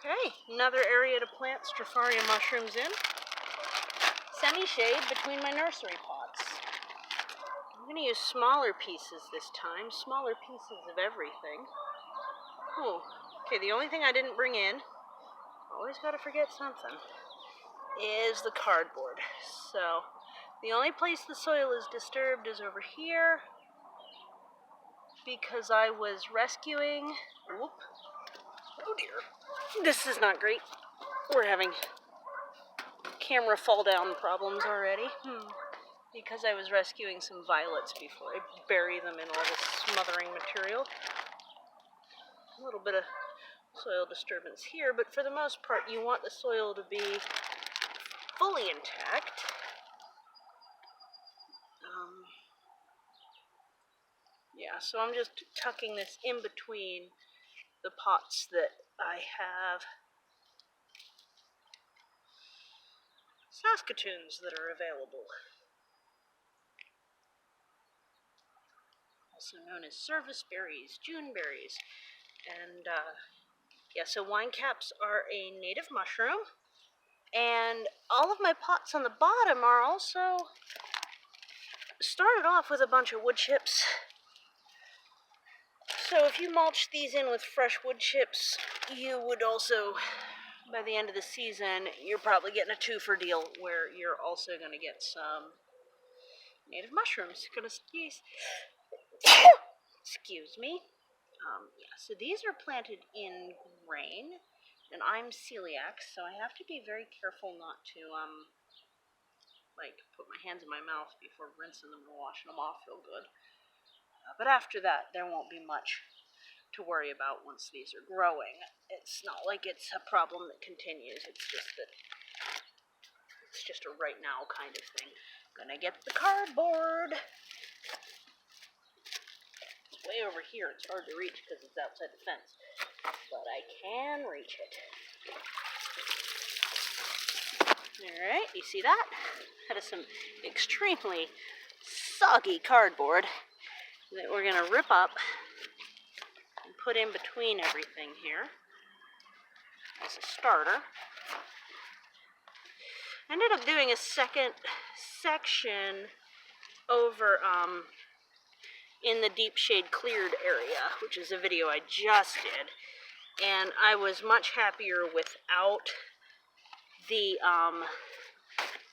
Okay, another area to plant stropharia mushrooms in. Semi-shade between my nursery pots. I'm going to use smaller pieces this time, smaller pieces of everything. Oh, okay, the only thing I didn't bring in, always got to forget something, is the cardboard. So, the only place the soil is disturbed is over here, because I was rescuing, oh dear, this is not great. We're having camera fall down problems already. Because I was rescuing some violets before I bury them in all this smothering material. A little bit of soil disturbance here, but for the most part you want the soil to be fully intact. Yeah, so I'm just tucking this in between the pots that I have Saskatoons that are available. Also known as service berries, June berries. And yeah, so winecaps are a native mushroom. And all of my pots on the bottom are also started off with a bunch of wood chips. So if you mulch these in with fresh wood chips, you would also, by the end of the season, you're probably getting a two-for deal where you're also going to get some native mushrooms. Gonna sneeze. Excuse me. Yeah, so these are planted in grain, and I'm celiac, so I have to be very careful not to, like, put my hands in my mouth before rinsing them and washing them off real good. But after that, there won't be much to worry about once these are growing. It's not like it's a problem that continues. It's just a right now kind of thing. Gonna get the cardboard. It's way over here. It's hard to reach because it's outside the fence. But I can reach it. Alright, you see that? That is some extremely soggy cardboard that we're going to rip up and put in between everything here as a starter. I ended up doing a second section over in the deep shade cleared area, which is a video I just did, and I was much happier without the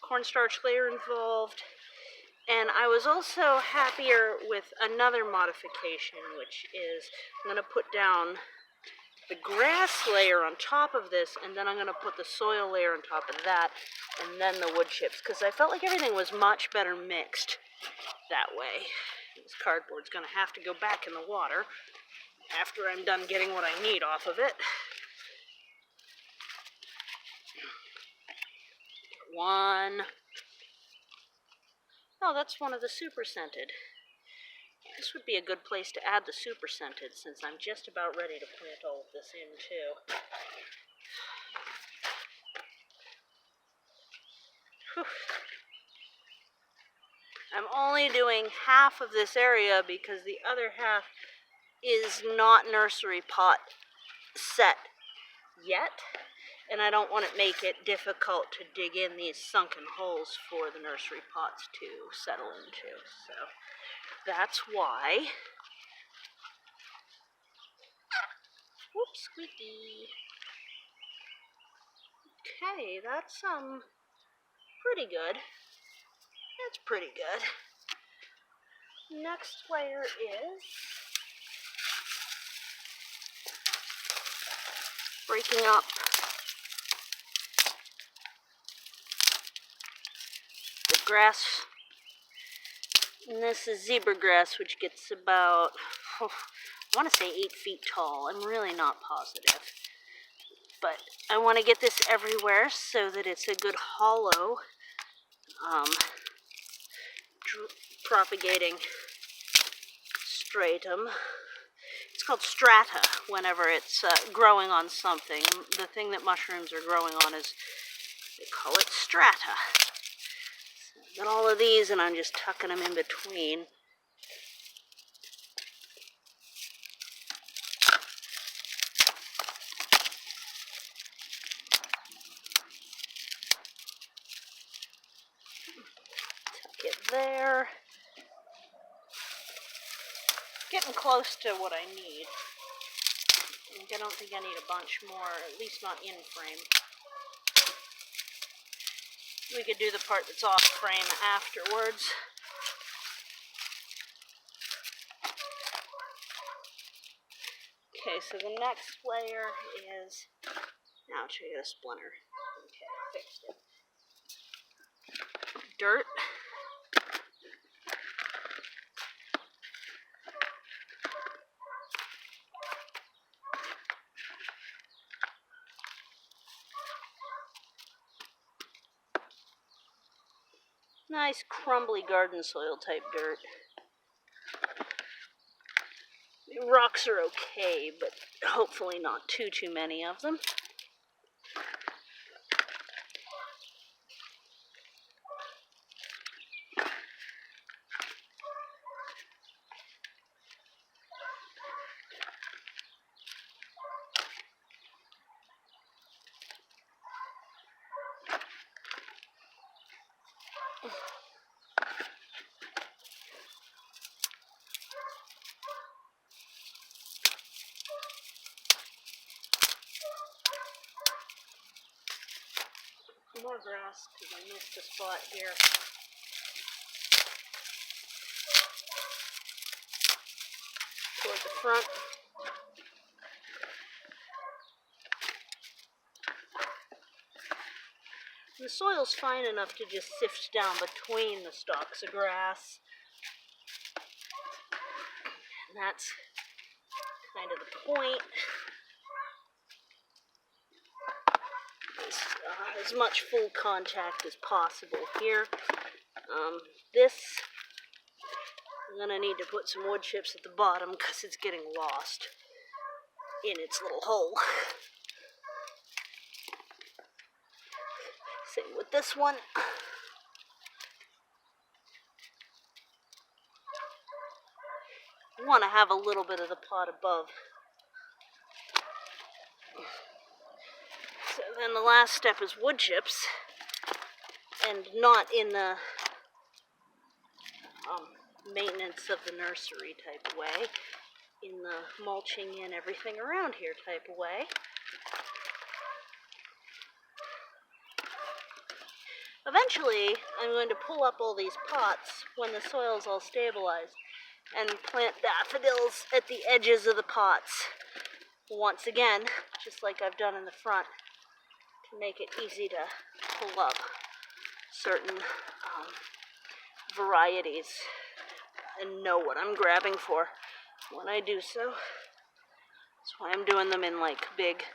cornstarch layer involved. And I was also happier with another modification, which is I'm going to put down the grass layer on top of this, and then I'm going to put the soil layer on top of that, and then the wood chips, because I felt like everything was much better mixed that way. This cardboard's going to have to go back in the water after I'm done getting what I need off of it. One. Oh, that's one of the super scented. This would be a good place to add the super scented, since I'm just about ready to plant all of this in too. Whew. I'm only doing half of this area because the other half is not nursery pot set yet, and I don't want to make it difficult to dig in these sunken holes for the nursery pots to settle into. So that's why. Whoops, squeaky. Okay, that's pretty good. That's pretty good. Next layer is breaking up the grass. And this is zebra grass, which gets about, I want to say 8 feet tall. I'm really not positive. But I want to get this everywhere so that it's a good hollow propagating stratum. It's called strata whenever it's growing on something. The thing that mushrooms are growing on is, they call it strata. So I've got all of these and I'm just tucking them in between. there. Getting close to what I need. I don't think I need a bunch more, at least not in frame. We could do the part that's off frame afterwards. Okay, so the next layer is, now I'll show you the splinter. Okay, fixed it. Dirt. Nice crumbly garden soil type dirt. Rocks are okay, but hopefully not too many of them. More grass because I missed a spot here. Toward the front. The soil's fine enough to just sift down between the stalks of grass. And that's kind of the point. As much full contact as possible here. This, I'm going to need to put some wood chips at the bottom because it's getting lost in its little hole. Same with this one. I want to have a little bit of the pot above. So then the last step is wood chips, and not in the maintenance of the nursery type of way, in the mulching in everything around here type of way. Eventually, I'm going to pull up all these pots when the soil's all stabilized and plant daffodils at the edges of the pots. Once again, just like I've done in the front, to make it easy to pull up certain varieties and know what I'm grabbing for when I do so. That's why I'm doing them in like big,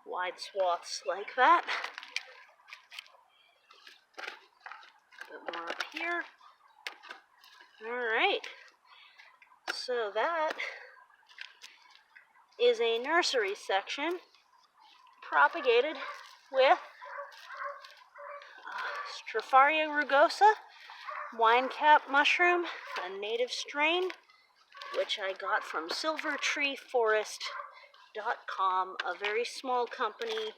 wide swaths like that. A bit more up here. Alright, so that is a nursery section propagated with stropharia rugosa, winecap mushroom, a native strain, which I got from silvertreeforest.com, a very small company,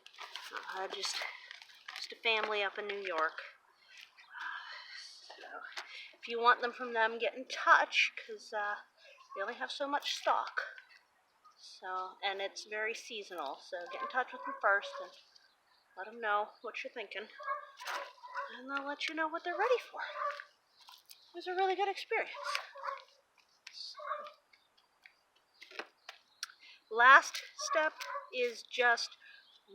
just a family up in New York. So if you want them from them, get in touch, because they only have so much stock. So, and it's very seasonal, so get in touch with them first and let them know what you're thinking, and they'll let you know what they're ready for. It was a really good experience. Last step is just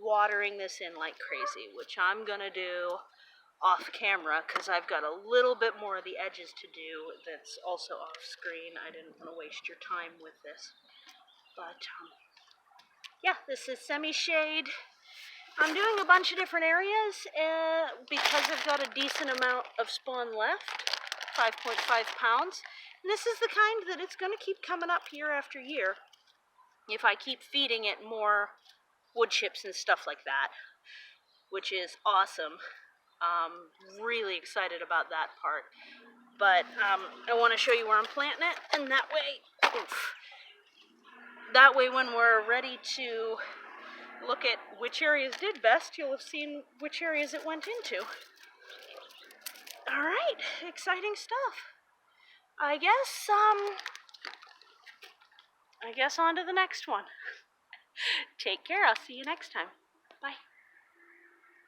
watering this in like crazy, which I'm gonna do off camera because I've got a little bit more of the edges to do that's also off screen. I didn't want to waste your time with this. But yeah, this is semi-shade. I'm doing a bunch of different areas because I've got a decent amount of spawn left, 5.5 pounds. And this is the kind that it's going to keep coming up year after year if I keep feeding it more wood chips and stuff like that, which is awesome. Really excited about that part. But I want to show you where I'm planting it, and that way when we're ready to look at which areas did best, you'll have seen which areas it went into. All right, exciting stuff. I guess on to the next one. Take care. I'll see you next time. Bye.